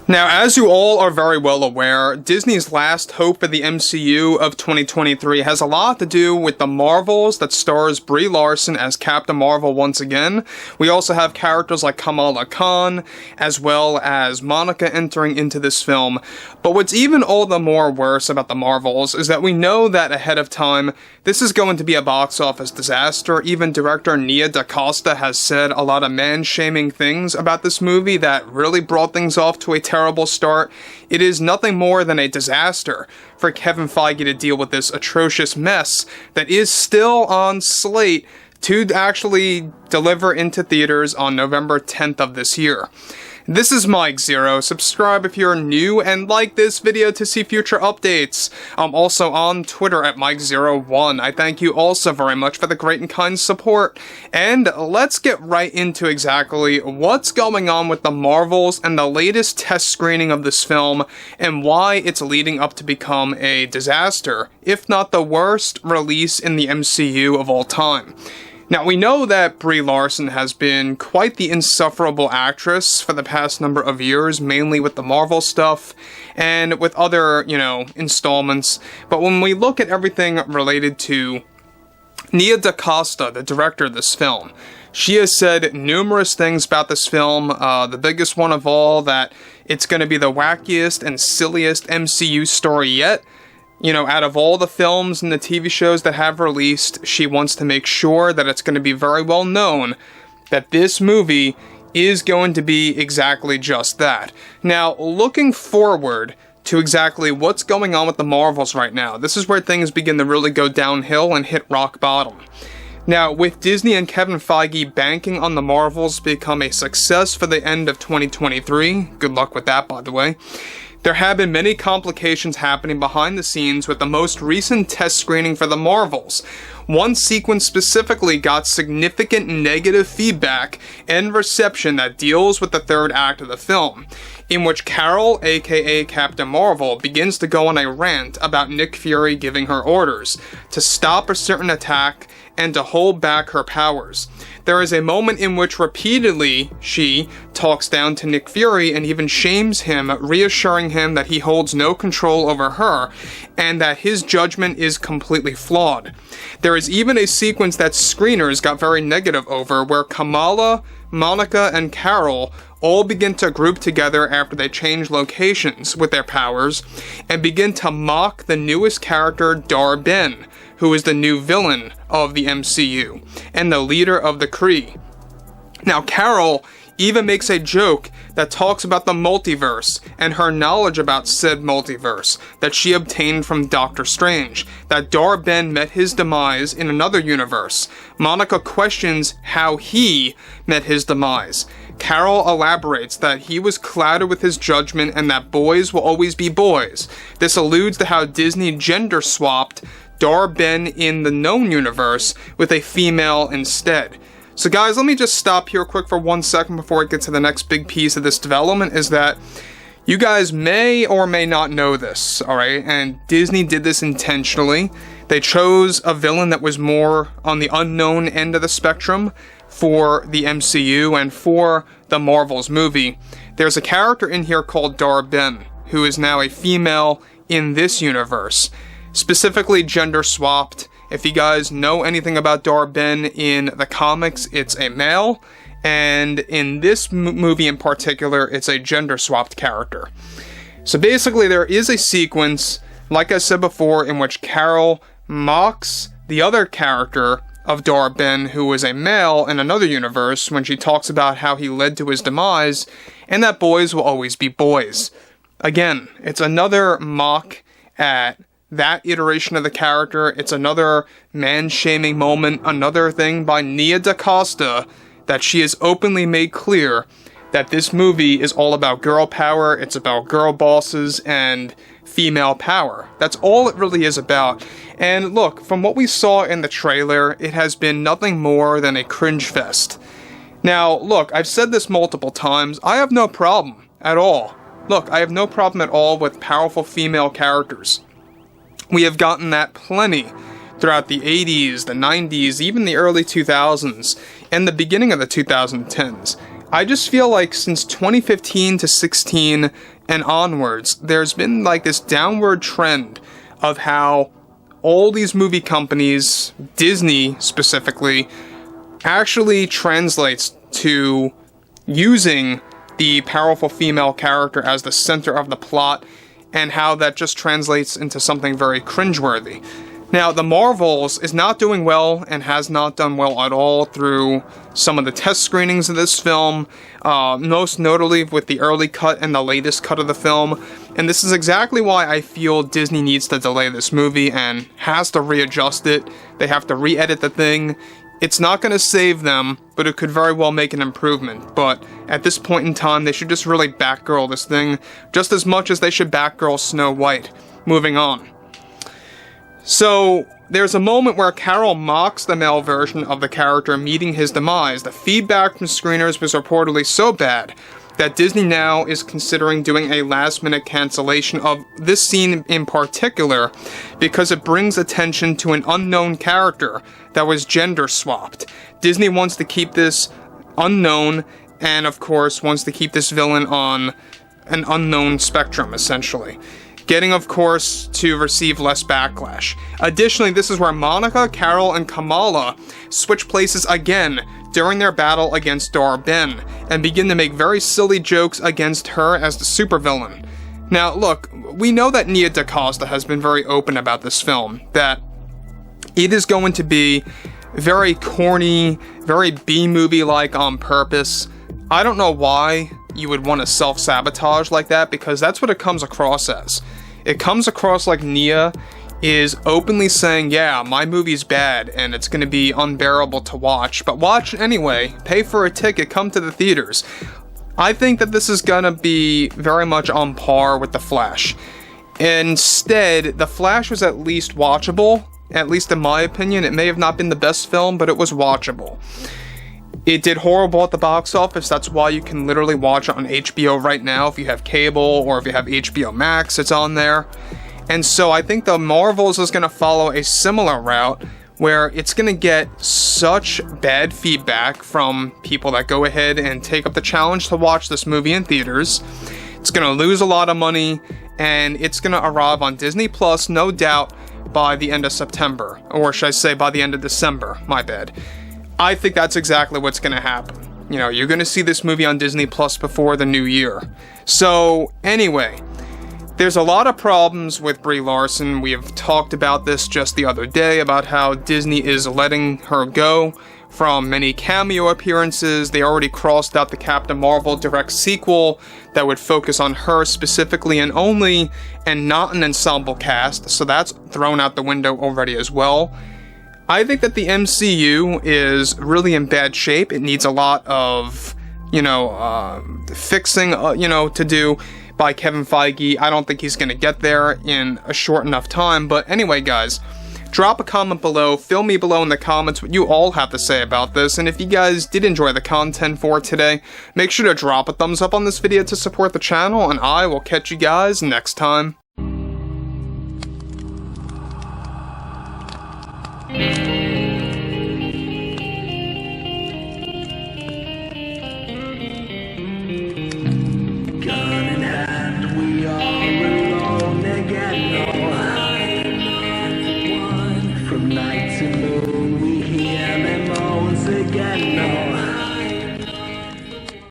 Now, as you all are very well aware, Disney's last hope for the MCU of 2023 has a lot to do with the Marvels that stars Brie Larson as Captain Marvel once again. We also have characters like Kamala Khan, as well as Monica entering into this film. But what's even all the more worse about the Marvels is that we know that ahead of time, this is going to be a box office disaster. Even director Nia Decosta has said a lot of man-shaming things about this movie that really brought things off to a terrible start. It is nothing more than a disaster for Kevin Feige to deal with this atrocious mess that is still on slate to actually deliver into theaters on November 10th of this year. This is Mike Zero. Subscribe if you're new and like this video to see future updates. I'm also on Twitter at Mike01. I thank you also very much for the great and kind support. And let's get right into exactly what's going on with the Marvels and the latest test screening of this film and why it's leading up to become a disaster, if not the worst release in the MCU of all time. Now, we know that Brie Larson has been quite the insufferable actress for the past number of years, mainly with the Marvel stuff and with other, installments. But when we look at everything related to Nia Decosta, the director of this film, she has said numerous things about this film, the biggest one of all, that it's going to be the wackiest and silliest MCU story yet. Out of all the films and the TV shows that have released, she wants to make sure that it's going to be very well known that this movie is going to be exactly just that. Now, looking forward to exactly what's going on with the Marvels right now, this is where things begin to really go downhill and hit rock bottom. Now, with Disney and Kevin Feige banking on the Marvels to become a success for the end of 2023, good luck with that, by the way, there have been many complications happening behind the scenes with the most recent test screening for the Marvels. One sequence specifically got significant negative feedback and reception that deals with the third act of the film, in which Carol, aka Captain Marvel, begins to go on a rant about Nick Fury giving her orders to stop a certain attack and to hold back her powers. There is a moment in which repeatedly she talks down to Nick Fury and even shames him, reassuring him that he holds no control over her and that his judgment is completely flawed. There is even a sequence that screeners got very negative over where Kamala, Monica, and Carol all begin to group together after they change locations with their powers and begin to mock the newest character, Dar Benn, who is the new villain of the MCU and the leader of the Kree. Now, Carol even makes a joke that talks about the multiverse and her knowledge about said multiverse that she obtained from Doctor Strange, that Dar Benn met his demise in another universe. Monica questions how he met his demise. Carol elaborates that he was clouded with his judgment and that boys will always be boys. This alludes to how Disney gender swapped Dar Benn in the known universe with a female instead. So guys, let me just stop here quick for 1 second before I get to the next big piece of this development, is that you guys may or may not know this, alright? And Disney did this intentionally. They chose a villain that was more on the unknown end of the spectrum for the MCU and for the Marvels movie. There's a character in here called Dar Benn, who is now a female in this universe. Specifically gender swapped. If you guys know anything about Dar Benn in the comics, it's a male, and in this movie in particular, it's a gender swapped character. So basically there is a sequence, like I said before, in which Carol mocks the other character of Dar Benn, who was a male in another universe, when she talks about how he led to his demise, and that boys will always be boys. Again, it's another mock at that iteration of the character. It's another man-shaming moment, another thing by Nia Decosta that she has openly made clear that this movie is all about girl power, it's about girl bosses and female power. That's all it really is about. And look, from what we saw in the trailer, it has been nothing more than a cringe fest. Now, look, I've said this multiple times, I have no problem at all. Look, I have no problem at all with powerful female characters. We have gotten that plenty throughout the 80s, the 90s, even the early 2000s, and the beginning of the 2010s. I just feel like since 2015 to 16 and onwards, there's been like this downward trend of how all these movie companies, Disney specifically, actually translates to using the powerful female character as the center of the plot, and how that just translates into something very cringeworthy. Now, The Marvels is not doing well and has not done well at all through some of the test screenings of this film, most notably with the early cut and the latest cut of the film. And this is exactly why I feel Disney needs to delay this movie and has to readjust it. They have to re-edit the thing. It's not going to save them, but it could very well make an improvement. But at this point in time, they should just really Batgirl this thing, just as much as they should Batgirl Snow White. Moving on. So, there's a moment where Carol mocks the male version of the character meeting his demise. The feedback from screeners was reportedly so bad that Disney now is considering doing a last-minute cancellation of this scene in particular because it brings attention to an unknown character that was gender-swapped. Disney wants to keep this unknown and, of course, wants to keep this villain on an unknown spectrum, essentially. Getting, of course, to receive less backlash. Additionally, this is where Monica, Carol, and Kamala switch places again during their battle against Dar Benn, and begin to make very silly jokes against her as the supervillain. Now, look, we know that Nia Decosta has been very open about this film, that it is going to be very corny, very B-movie-like on purpose. I don't know why you would want to self-sabotage like that, because that's what it comes across as. It comes across like Nia is openly saying, yeah, my movie's bad and it's going to be unbearable to watch, but watch anyway, pay for a ticket, come to the theaters. I think that this is going to be very much on par with The Flash. Instead, The Flash was at least watchable, at least in my opinion. It may have not been the best film, but it was watchable. It did horrible at the box office. That's why you can literally watch it on HBO right now. If you have cable or if you have HBO Max, it's on there. And so I think The Marvels is going to follow a similar route where it's going to get such bad feedback from people that go ahead and take up the challenge to watch this movie in theaters. It's going to lose a lot of money, and it's going to arrive on Disney Plus, no doubt, by the end of September. Or should I say by the end of December, my bad. I think that's exactly what's going to happen. You know, you're going to see this movie on Disney Plus before the new year. So, anyway, there's a lot of problems with Brie Larson. We have talked about this just the other day, about how Disney is letting her go from many cameo appearances. They already crossed out the Captain Marvel direct sequel that would focus on her specifically and only, and not an ensemble cast, so that's thrown out the window already as well. I think that the MCU is really in bad shape. It needs a lot of, fixing, to do by Kevin Feige. I don't think he's going to get there in a short enough time. But anyway, guys, drop a comment below. Fill me below in the comments what you all have to say about this. And if you guys did enjoy the content for today, make sure to drop a thumbs up on this video to support the channel. And I will catch you guys next time. From night to moon,